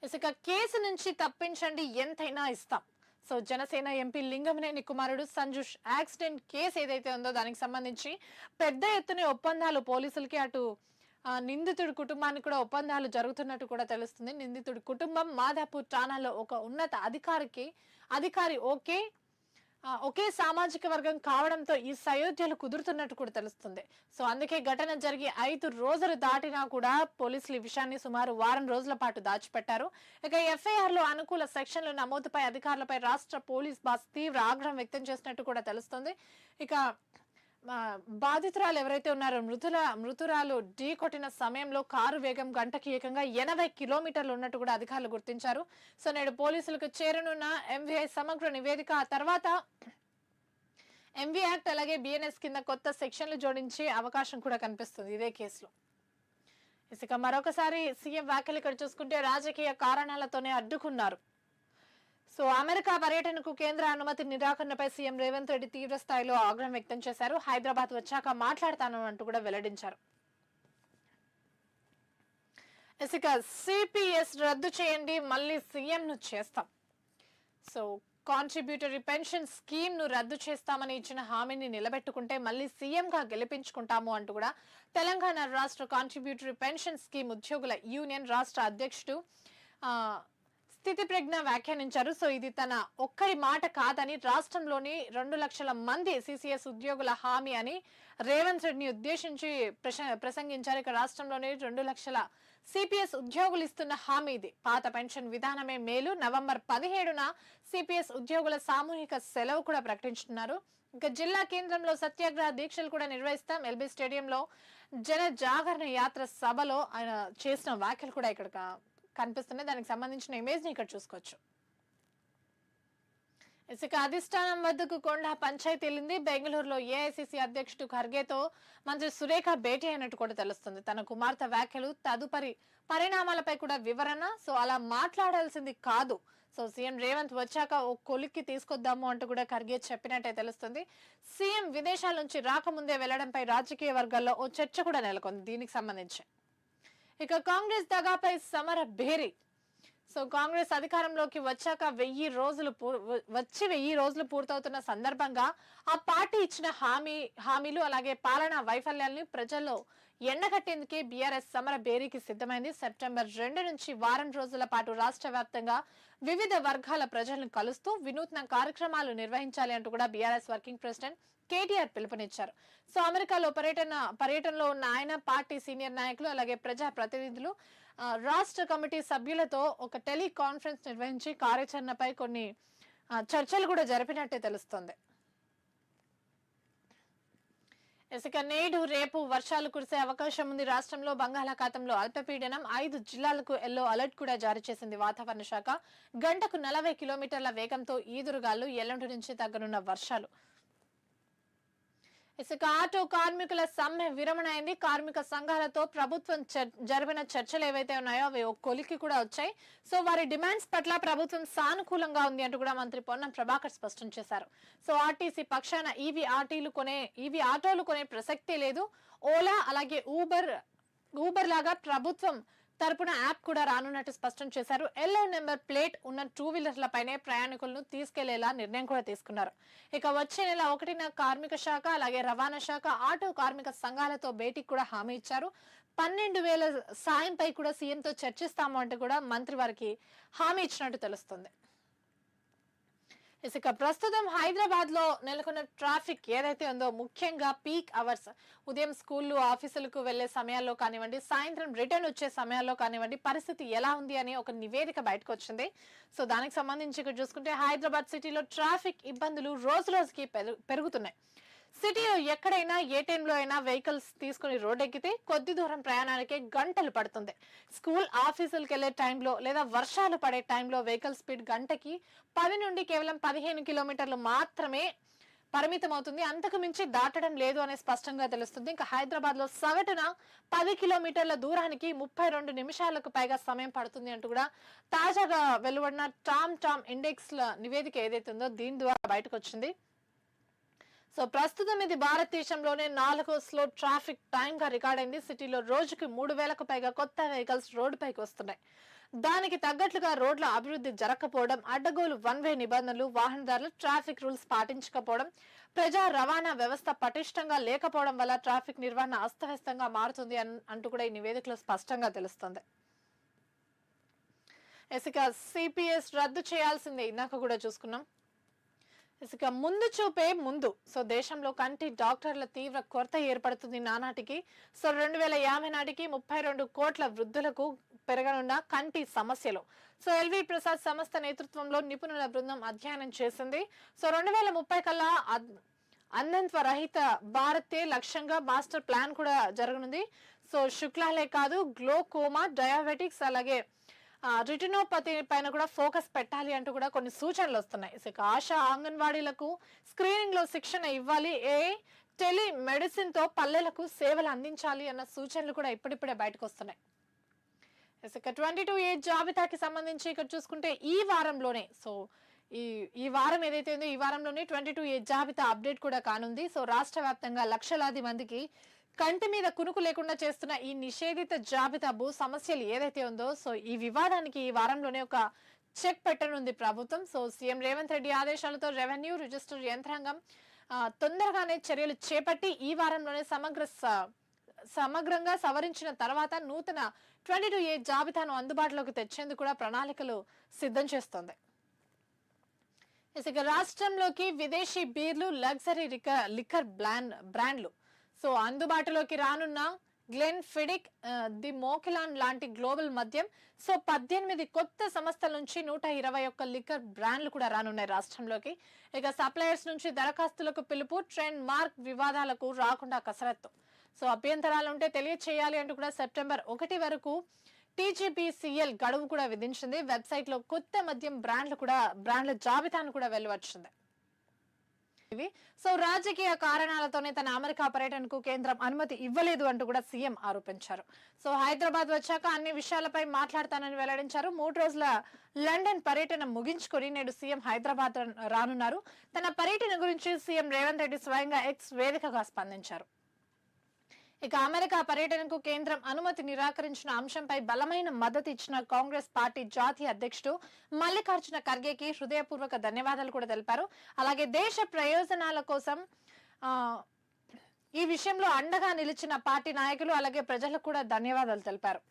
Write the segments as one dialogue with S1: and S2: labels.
S1: ఇసుక కేసు నుంచి తప్పించండి ఎంతైనా ఇస్తాం. సో జనసేన ఎంపీ లింగమనేని కుమారుడు సంజుష్ యాక్సిడెంట్ కేసు ఏదైతే ఉందో దానికి సంబంధించి పెద్ద ఎత్తున ఒప్పందాలు పోలీసులకి అటు నిందితుడి కుటుంబానికి కూడా ఒప్పందాలు జరుగుతున్నట్టు కూడా తెలుస్తుంది. నిందితుడి కుటుంబం మాదాపూర్ ఠాణాలో ఒక ఉన్నత అధికారి ఒకే సామాజిక వర్గం కావడంతో ఈ సయోధ్యలు కుదురుతున్నట్టు కూడా తెలుస్తుంది. సో అందుకే ఘటన జరిగి 5 రోజులు దాటినా కూడా పోలీసులు ఈ విషయాన్ని సుమారు వారం రోజుల పాటు దాచిపెట్టారు. ఇక ఎఫ్ఐఆర్ లో అనుకూల సెక్షన్లు నమోదుపై అధికారులపై రాష్ట్ర పోలీస్ బాస్ తీవ్ర ఆగ్రహం వ్యక్తం చేసినట్టు కూడా తెలుస్తుంది. ఇక బాధితురాలు ఎవరైతే ఉన్నారో మృతురాలు ఢీ కొట్టిన సమయంలో కారు వేగం గంటకి ఏకంగా 80 కిలోమీటర్లు ఉన్నట్టు కూడా అధికారులు గుర్తించారు. సో నేడు పోలీసులకు చేరనున్న ఎంవీఐ సమగ్ర నివేదిక, ఆ తర్వాత ఎంవీ యాక్ట్ అలాగే బిఎన్ఎస్ కింద కొత్త సెక్షన్లు జోడించే అవకాశం కూడా కనిపిస్తుంది ఇదే కేసులో. ఇక మరొకసారి సీఎం వ్యాఖ్యలు ఇక్కడ చూసుకుంటే రాజకీయ కారణాలతోనే అడ్డుకున్నారు. సో అమెరికా పర్యటనకు కేంద్ర అనుమతి నిరాకరణపై సీఎం రేవంత్ రెడ్డి తీవ్ర స్థాయిలో ఆగ్రహం వ్యక్తం చేశారు. హైదరాబాద్ వచ్చాక మాట్లాడతాను అంటూ కూడా వెల్లడించారు. ఇక సిపిఎస్ రద్దు చేయండి, మళ్ళీ సీఎం ను చేస్తాం. సో కాంట్రిబ్యూటరీ పెన్షన్ స్కీమ్ ను రద్దు చేస్తామని ఇచ్చిన హామీని నిలబెట్టుకుంటే మళ్ళీ సీఎం గా గెలిపించుకుంటాము అంటూ కూడా తెలంగాణ రాష్ట్ర కాంట్రిబ్యూటరీ పెన్షన్ స్కీమ్ ఉద్యోగుల యూనియన్ రాష్ట్ర అధ్యక్షుడు స్థితి ప్రజ్ఞ వ్యాఖ్యానించారు. సో ఇది తన ఒక్కరి మాట కాదని, రాష్ట్రంలోని 2 లక్షల మంది సిసిఎస్ ఉద్యోగుల హామీ అని రేవంత్ రెడ్డిని ఉద్దేశించి ప్రసంగించారు. ఇక రాష్ట్రంలోని 2 లక్షల సిపిఎస్ ఉద్యోగులు ఇస్తున్న హామీ ఇది. పాత పెన్షన్ విధానమే మేలు. నవంబర్ 17న సిపిఎస్ ఉద్యోగుల సామూహిక సెలవు కూడా ప్రకటించుతున్నారు. ఇక జిల్లా కేంద్రంలో సత్యాగ్రహ దీక్షలు కూడా నిర్వహిస్తాం. ఎల్బీ స్టేడియంలో జన జాగరణ యాత్ర సభలో ఆయన చేసిన వ్యాఖ్యలు కూడా ఇక్కడ కనిపిస్తున్నాయి. దానికి సంబంధించిన ఇమేజ్ ని ఇక్కడ చూసుకోవచ్చు. ఇసుక అధిష్టానం వద్దకు కొండ పంచాయతీ వెళ్ళింది. బెంగళూరులో ఏఐసిసి అధ్యక్షుడు ఖర్గేతో మంత్రి సురేఖ భేటీ అయినట్టు కూడా తెలుస్తుంది. తన కుమార్తె వ్యాఖ్యలు, తదుపరి పరిణామాలపై కూడా వివరణ. సో అలా మాట్లాడాల్సింది కాదు, సో సీఎం రేవంత్ వచ్చాక ఓ కొలిక్కి తీసుకొద్దాము అంటూ కూడా ఖర్గే చెప్పినట్టే తెలుస్తుంది. సీఎం విదేశాల నుంచి రాకముందే వెళ్లడంపై రాజకీయ వర్గాల్లో ఓ చర్చ కూడా నెలకొంది దీనికి సంబంధించి. ఇక కాంగ్రెస్ దగాపై సమర భేరి. సో కాంగ్రెస్ అధికారంలోకి వచ్చాక 1000 రోజులు పూర్తవుతున్న సందర్భంగా ఆ పార్టీ ఇచ్చిన హామీలు అలాగే పాలనా వైఫల్యాన్ని ప్రజల్లో ఎండగట్టేందుకే బీఆర్ఎస్ సమర బేరీకి సిద్ధమైంది. సెప్టెంబర్ 2 నుంచి వారం రోజుల పాటు రాష్ట్ర వ్యాప్తంగా వివిధ వర్గాల ప్రజలను కలుస్తూ వినూత్న కార్యక్రమాలు నిర్వహించాలి అంటూ కూడా బీఆర్ఎస్ వర్కింగ్ ప్రెసిడెంట్ కేటీఆర్ పిలుపునిచ్చారు. సో అమెరికాలో పర్యటనలో ఉన్న ఆయన పార్టీ సీనియర్ నాయకులు అలాగే ప్రజా ప్రతినిధులు రాష్ట్ర కమిటీ సభ్యులతో ఒక టెలికాన్ఫరెన్స్ నిర్వహించి కార్యాచరణపై కొన్ని చర్చలు కూడా జరిపినట్టే తెలుస్తోంది. ఇసుక నేడు రేపు వర్షాలు కురిసే అవకాశం ఉంది. రాష్ట్రంలో బంగాళాఖాతంలో అల్పపీడనం 5 జిల్లాలకు ఎల్లో అలర్ట్ కూడా జారీ చేసింది వాతావరణ శాఖ. గంటకు 40 కిలోమీటర్ల వేగంతో ఈదురుగాలు, ఎల్లుండి నుంచి తగ్గనున్న వర్షాలు. ఇసుక ఆటో కార్మికుల సమ్మె విరమణ అయింది. కార్మిక సంఘాలతో ప్రభుత్వం జరిపిన చర్చలు ఏవైతే ఉన్నాయో అవి ఒక కొలికి కూడా వచ్చాయి. సో వారి డిమాండ్స్ పట్ల ప్రభుత్వం సానుకూలంగా ఉంది అంటూ కూడా మంత్రి పొన్నం ప్రభాకర్ స్పష్టం చేశారు. సో ఆర్టీసీ పక్షాన ఈవీ ఆటోలు కొనే ప్రసక్తే లేదు. ఓలా అలాగే ఊబర్ లాగా ప్రభుత్వం తరపున యాప్ కూడా రానున్నట్టు స్పష్టం చేశారు. ఎల్లో నెంబర్ ప్లేట్ ఉన్న 2 వీలర్లపైనే ప్రయాణికులను తీసుకెళ్లేలా నిర్ణయం కూడా తీసుకున్నారు. ఇక వచ్చే నెల 1న కార్మిక శాఖ అలాగే రవాణా శాఖ ఆటో కార్మిక సంఘాలతో భేటీకి కూడా హామీ ఇచ్చారు. 12,000 సాయంపై కూడా సీఎంతో చర్చిస్తాము అంటూ కూడా మంత్రి వారికి హామీ ఇచ్చినట్టు తెలుస్తుంది. ఇక ప్రస్తుతం హైదరాబాద్ లో నెలకొన్న ట్రాఫిక్ ఏదైతే ఉందో, ముఖ్యంగా పీక్ అవర్స్, ఉదయం స్కూళ్లు ఆఫీసులకు వెళ్లే సమయాల్లో కానివ్వండి, సాయంత్రం రిటర్న్ వచ్చే సమయాల్లో కానివ్వండి, పరిస్థితి ఎలా ఉంది అని ఒక నివేదిక బయటకు వచ్చింది. సో దానికి సంబంధించి ఇక్కడ చూసుకుంటే హైదరాబాద్ సిటీలో ట్రాఫిక్ ఇబ్బందులు రోజు రోజుకి పెరుగుతున్నాయి. సిటీలో ఎక్కడైనా ఏ టైంలో అయినా వెహికల్స్ తీసుకుని రోడ్ ఎక్కితే కొద్ది దూరం ప్రయాణానికి గంటలు పడుతుంది. స్కూల్ ఆఫీసులకు వెళ్లే టైంలో లేదా వర్షాలు పడే టైంలో వెహికల్ స్పీడ్ గంటకి 10 నుండి కేవలం 15 కిలోమీటర్లు మాత్రమే పరిమితం అవుతుంది. అంతకు మించి దాటడం లేదు అనే స్పష్టంగా తెలుస్తుంది. ఇంకా హైదరాబాద్ లో సగటున 10 కిలోమీటర్ల దూరానికి 32 నిమిషాలకు పైగా సమయం పడుతుంది అంటూ కూడా తాజాగా వెలువడిన టామ్ ఇండెక్స్ నివేదిక ఏదైతే ఉందో దీని ద్వారా బయటకు వచ్చింది. సో ప్రస్తుతం ఇది భారతదేశంలోనే 4వ స్లో ట్రాఫిక్ టైం గా రికార్డ్ అయింది. సిటీలో రోజుకి 3,000కు పైగా కొత్త వెహికల్స్ రోడ్డుపైకి వస్తున్నాయి. దానికి తగ్గట్లుగా రోడ్ల అభివృద్ధి జరగకపోవడం, అడ్డగోలు వన్ వే నిబంధనలు, వాహనదారులు ట్రాఫిక్ రూల్స్ పాటించకపోవడం, ప్రజా రవాణా వ్యవస్థ పటిష్టంగా లేకపోవడం వల్ల ట్రాఫిక్ నిర్వహణ అస్తవ్యస్తంగా మారుతుంది అంటూ కూడా ఈ నివేదికలో స్పష్టంగా తెలుస్తుంది. ఇక సిపిఎస్ రద్దు చేయాల్సిందే, ఇందాక కూడా చూసుకున్నాం. ఇక ముందు చూపే ముందు. సో దేశంలో కంటి డాక్టర్ల తీవ్ర కొరత ఏర్పడుతుంది నానాటికి. సో 2050 నాటికి 32 కోట్ల వృద్ధులకు పెరగనున్న కంటి సమస్యలు. సో ఎల్వి ప్రసాద్ సంస్థ నేతృత్వంలో నిపుణుల బృందం అధ్యయనం చేసింది. సో 2030 కల్లా అంధత్వ రహిత భారతే లక్ష్యంగా మాస్టర్ ప్లాన్ కూడా జరగనుంది. సో శుక్లాలే కాదు, గ్లోకోమా, డయాబెటిక్స్ అలాగే రిటినోపతి పైన కూడా ఫోకస్ పెట్టాలి అంటూ కూడా కొన్ని సూచనలు వస్తున్నాయి. ఇక ఆశా అంగన్వాడీలకు స్క్రీనింగ్ లో శిక్షణ ఇవ్వాలి, టెలి మెడిసిన్ తో పల్లెలకు సేవలు అందించాలి అన్న సూచనలు కూడా ఇప్పుడిప్పుడే బయటకు వస్తున్నాయి. ఇక 22A జాబితాకి సంబంధించి ఇక్కడ చూసుకుంటే ఈ వారంలోనే, సో ఈ వారం ఏదైతే ఉందో ఈ వారంలోనే 22A జాబితా అప్డేట్ కూడా కానుంది. సో రాష్ట్ర వ్యాప్తంగా లక్షలాది మందికి కంటి మీద కునుకు లేకుండా చేస్తున్న ఈ నిషేధిత జాబితా భూ సమస్యలు ఏదైతే ఉందో, సో ఈ వివాదానికి ఈ వారంలోనే ఒక చెక్ పెట్టనుంది ప్రభుత్వం. సో సీఎం రేవంత్ రెడ్డి ఆదేశాలతో రెవెన్యూ రిజిస్టర్ యంత్రాంగం తొందరగానే చర్యలు చేపట్టి ఈ వారంలోనే సమగ్రంగా సవరించిన తర్వాత నూతన 22A జాబితాను అందుబాటులోకి తెచ్చేందుకు కూడా ప్రణాళికలు సిద్ధం చేస్తోంది. ఇక రాష్ట్రంలోకి విదేశీ బీర్లు, లగ్జరీ లిక్కర్ బ్రాండ్లు సో అందుబాటులోకి రానున్న గ్లెన్ ఫిడిక్, ది మోకిలాన్ లాంటి గ్లోబల్ మద్యం. సో 18 కొత్త సంస్థల నుంచి 121 లిక్కర్ బ్రాండ్లు కూడా రానున్నాయి రాష్ట్రంలోకి. ఇక సప్లయర్స్ నుంచి దరఖాస్తులకు పిలుపు, ట్రెండ్ మార్క్ వివాదాలకు రాకుండా కసరత్తు. సో అభ్యంతరాలు ఉంటే తెలియచేయాలి అంటూ కూడా సెప్టెంబర్ 1 వరకు టీజీపీసీఎల్ గడువు కూడా విధించింది. వెబ్సైట్ లో కొత్త మద్యం బ్రాండ్ల జాబితాను కూడా వెలువచ్చింది. సో రాజకీయ కారణాలతోనే తన అమెరికా పర్యటనకు కేంద్రం అనుమతి ఇవ్వలేదు అంటూ కూడా సీఎం ఆరోపించారు. సో హైదరాబాద్ వచ్చాక అన్ని విషయాలపై మాట్లాడతానని వెల్లడించారు. 3 రోజుల లండన్ పర్యటన ముగించుకొని నేడు సీఎం హైదరాబాద్ రానున్నారు. తన పర్యటన గురించి సీఎం రేవంత్ రెడ్డి స్వయంగా ఎక్స్ వేదికగా స్పందించారు. ఇక అమెరికా పర్యటనకు కేంద్రం అనుమతి నిరాకరించిన అంశంపై బలమైన మద్దతు ఇచ్చిన కాంగ్రెస్ పార్టీ జాతీయ అధ్యక్షుడు మల్లికార్జున ఖర్గేకి హృదయపూర్వక ధన్యవాదాలు కూడా తెలిపారు. అలాగే దేశ ప్రయోజనాల కోసం ఈ విషయంలో అండగా నిలిచిన పార్టీ నాయకులు అలాగే ప్రజలకు కూడా ధన్యవాదాలు తెలిపారు.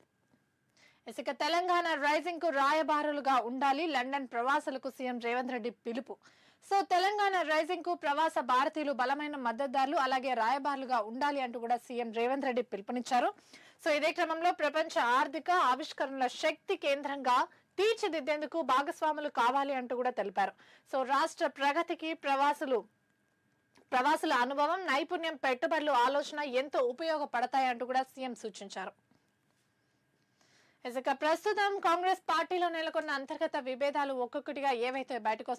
S1: ఇక తెలంగాణ రైజింగ్ కు రాయబారులుగా ఉండాలి, లండన్ ప్రవాసులకు సీఎం రేవంత్ రెడ్డి పిలుపు. సో తెలంగాణ రైజింగ్ కు ప్రవాస భారతీయులు బలమైన మద్దతుదారులు అలాగే రాయబారులుగా ఉండాలి అంటూ కూడా సీఎం రేవంత్ రెడ్డి పిలుపునిచ్చారు. సో ఇదే క్రమంలో ప్రపంచ ఆర్థిక ఆవిష్కరణల శక్తి కేంద్రంగా తీర్చిదిద్దేందుకు భాగస్వాములు కావాలి అంటూ కూడా తెలిపారు. సో రాష్ట్ర ప్రగతికి ప్రవాసుల అనుభవం, నైపుణ్యం, పెట్టుబడులు, ఆలోచన ఎంతో ఉపయోగపడతాయంటూ కూడా సీఎం సూచించారు. ఇక ప్రస్తుతం కాంగ్రెస్ పార్టీలో నెలకొన్న అంతర్గత విభేదాలు ఒక్కొక్కటిగా ఏవైతే బయటకు